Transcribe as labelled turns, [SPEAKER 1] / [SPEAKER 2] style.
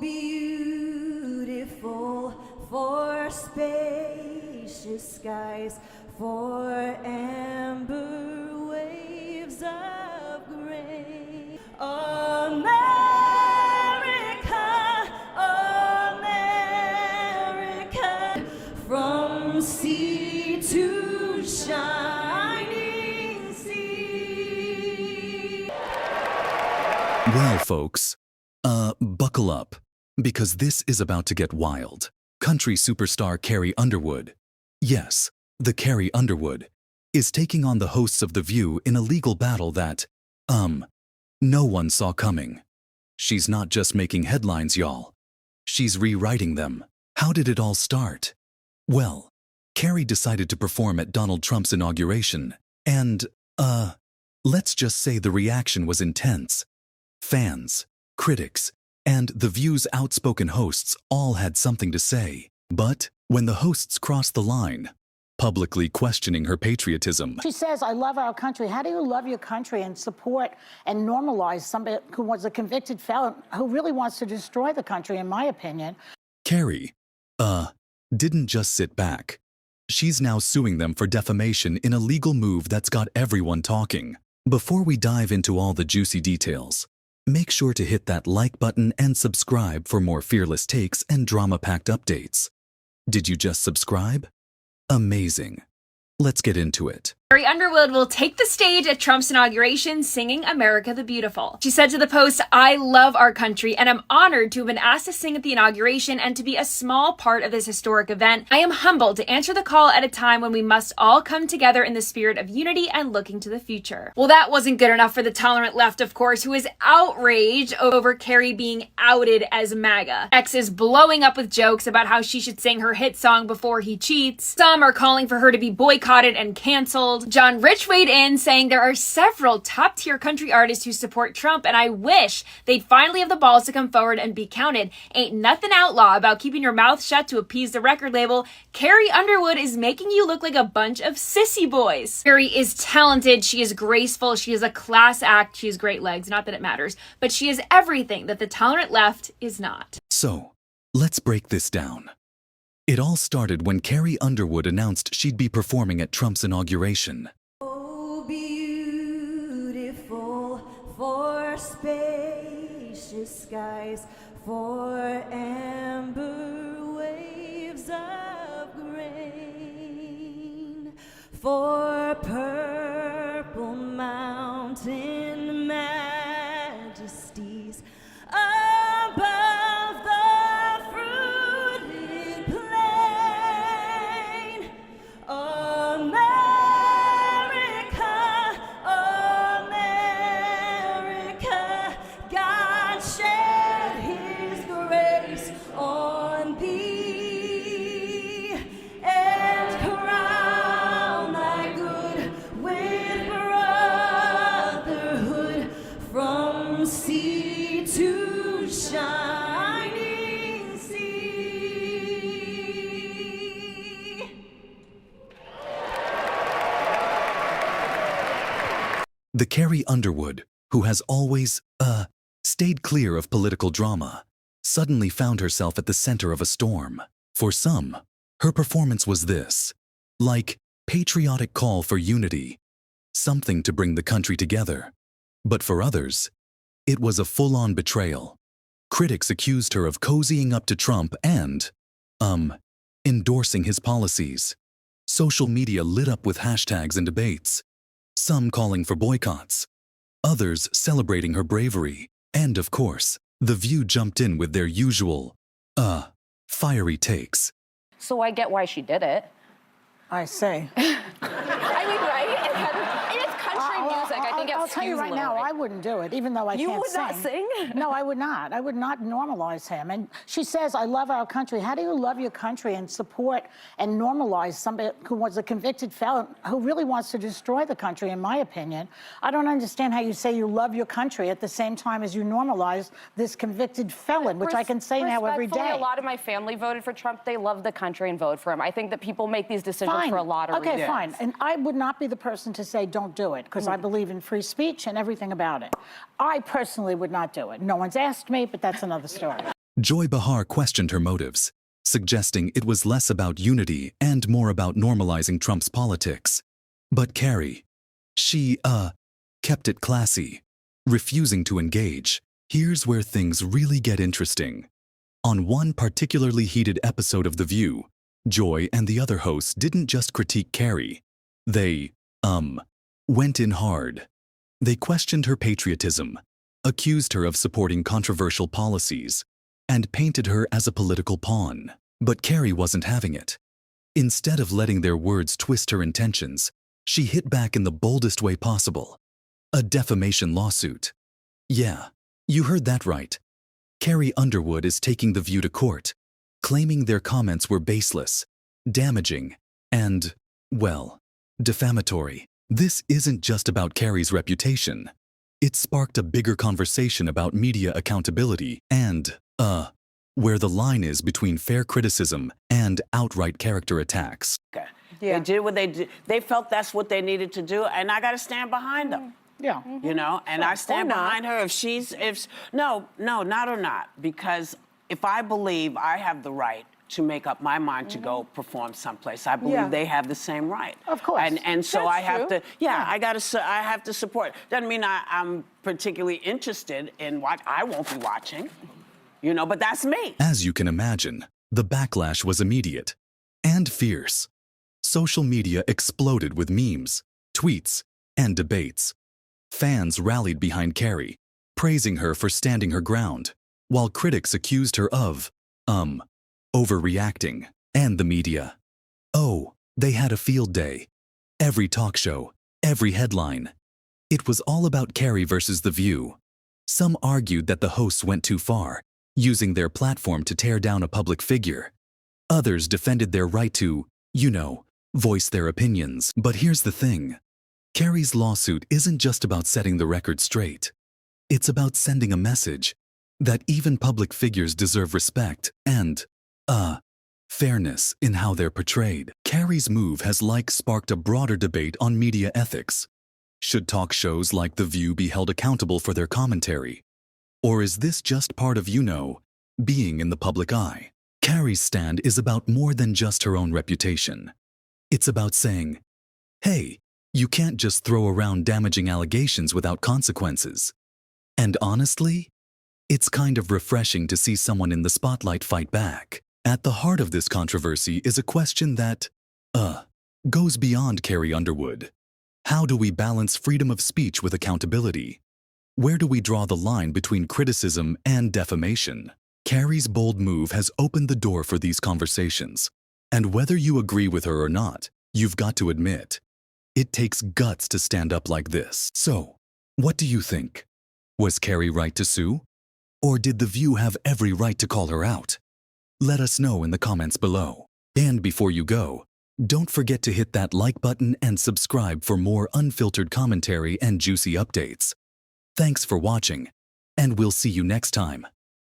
[SPEAKER 1] Beautiful for spacious skies, for amber waves of grain. America, America, from sea to shining sea.
[SPEAKER 2] Well, folks, buckle up, because this is about to get wild. Country superstar Carrie Underwood, yes, the Carrie Underwood, is taking on the hosts of The View in a legal battle that, no one saw coming. She's not just making headlines, y'all. She's rewriting them. How did it all start? Well, Carrie decided to perform at Donald Trump's inauguration, and, let's just say the reaction was intense. Fans, critics, and The View's outspoken hosts all had something to say. But when the hosts crossed the line, publicly questioning her patriotism.
[SPEAKER 3] She says, I love our country. How do you love your country and support and normalize somebody who was a convicted felon who really wants to destroy the country, in my opinion?
[SPEAKER 2] Carrie, didn't just sit back. She's now suing them for defamation in a legal move that's got everyone talking. Before we dive into all the juicy details, make sure to hit that like button and subscribe for more fearless takes and drama-packed updates. Did you just subscribe? Amazing. Let's get into it.
[SPEAKER 4] Carrie Underwood will take the stage at Trump's inauguration singing America the Beautiful. She said to the Post, I love our country and I'm honored to have been asked to sing at the inauguration and to be a small part of this historic event. I am humbled to answer the call at a time when we must all come together in the spirit of unity and looking to the future. Well, that wasn't good enough for the tolerant left, of course, who is outraged over Carrie being outed as MAGA. X is blowing up with jokes about how she should sing her hit song Before He Cheats. Some are calling for her to be boycotted and canceled. John Rich weighed in, saying there are several top-tier country artists who support Trump, and I wish they'd finally have the balls to come forward and be counted. Ain't nothing outlaw about keeping your mouth shut to appease the record label. Carrie Underwood is making you look like a bunch of sissy boys. Carrie is talented, she is graceful, she is a class act, she has great legs, not that it matters, but she is everything that the tolerant left is not.
[SPEAKER 2] So, let's break this down. It all started when Carrie Underwood announced she'd be performing at Trump's inauguration.
[SPEAKER 1] Oh, beautiful for spacious skies, for amber waves of grain, for purple mountain majesties above the fruited plain. America, America, God shed His grace on thee and crown thy good with brotherhood from sea to shining sea.
[SPEAKER 2] The Carrie Underwood, who has always, stayed clear of political drama, suddenly found herself at the center of a storm. For some, her performance was this, like patriotic call for unity, something to bring the country together. But for others, it was a full-on betrayal. Critics accused her of cozying up to Trump and, endorsing his policies. Social media lit up with hashtags and debates, some calling for boycotts, others celebrating her bravery, and of course, The View jumped in with their usual, fiery takes.
[SPEAKER 5] So I get why she did it.
[SPEAKER 3] I say.
[SPEAKER 5] I mean, right? And it's country music. I think
[SPEAKER 3] I'll tell you right now, I wouldn't do it, even though I
[SPEAKER 5] You
[SPEAKER 3] can't
[SPEAKER 5] would not sing?
[SPEAKER 3] No, I would not. I would not normalize him. And she says, I love our country. How do you love your country and support and normalize somebody who was a convicted felon who really wants to destroy the country, in my opinion? I don't understand how you say you love your country at the same time as you normalize this convicted felon, which I can say now every day.
[SPEAKER 5] A lot of my family voted for Trump. They love the country and vote for him. I think that people make these decisions for a lot of reasons.
[SPEAKER 3] Okay, fine. And I would not be the person to say don't do it, because I believe in free speech and everything about it. I personally would not do it. No one's asked me, but that's another story.
[SPEAKER 2] Joy Behar questioned her motives, suggesting it was less about unity and more about normalizing Trump's politics. But Carrie, she, kept it classy, refusing to engage. Here's where things really get interesting. On one particularly heated episode of The View, Joy and the other hosts didn't just critique Carrie. They, went in hard. They questioned her patriotism, accused her of supporting controversial policies, and painted her as a political pawn. But Carrie wasn't having it. Instead of letting their words twist her intentions, she hit back in the boldest way possible. A defamation lawsuit. Yeah, you heard that right. Carrie Underwood is taking The View to court, claiming their comments were baseless, damaging, and, well, defamatory. This isn't just about Carrie's reputation. It sparked a bigger conversation about media accountability and, where the line is between fair criticism and outright character attacks.
[SPEAKER 6] Okay.
[SPEAKER 5] Yeah.
[SPEAKER 6] They did what they did. They felt that's what they needed to do, and I got to stand behind them.
[SPEAKER 3] Yeah.
[SPEAKER 6] You know, and I stand behind her no, not or not, because if I believe I have the right to make up my mind to go perform someplace, I believe they have the same right.
[SPEAKER 3] Of course.
[SPEAKER 6] And so
[SPEAKER 5] That's
[SPEAKER 6] I have
[SPEAKER 5] true.
[SPEAKER 6] to, I have to support. Doesn't mean I'm particularly interested in what I won't be watching, you know, but that's me.
[SPEAKER 2] As you can imagine, the backlash was immediate and fierce. Social media exploded with memes, tweets, and debates. Fans rallied behind Carrie, praising her for standing her ground, while critics accused her of, overreacting. And the media. Oh, they had a field day. Every talk show, every headline. It was all about Carrie versus The View. Some argued that the hosts went too far, using their platform to tear down a public figure. Others defended their right to, voice their opinions. But here's the thing. Carrie's lawsuit isn't just about setting the record straight. It's about sending a message that even public figures deserve respect and, fairness in how they're portrayed. Carrie's move has sparked a broader debate on media ethics. Should talk shows like The View be held accountable for their commentary? Or is this just part of, being in the public eye? Carrie's stand is about more than just her own reputation. It's about saying, hey, you can't just throw around damaging allegations without consequences. And honestly, it's kind of refreshing to see someone in the spotlight fight back. At the heart of this controversy is a question that, goes beyond Carrie Underwood. How do we balance freedom of speech with accountability? Where do we draw the line between criticism and defamation? Carrie's bold move has opened the door for these conversations. And whether you agree with her or not, you've got to admit, it takes guts to stand up like this. So, what do you think? Was Carrie right to sue? Or did The View have every right to call her out? Let us know in the comments below. And before you go, don't forget to hit that like button and subscribe for more unfiltered commentary and juicy updates. Thanks for watching, and we'll see you next time.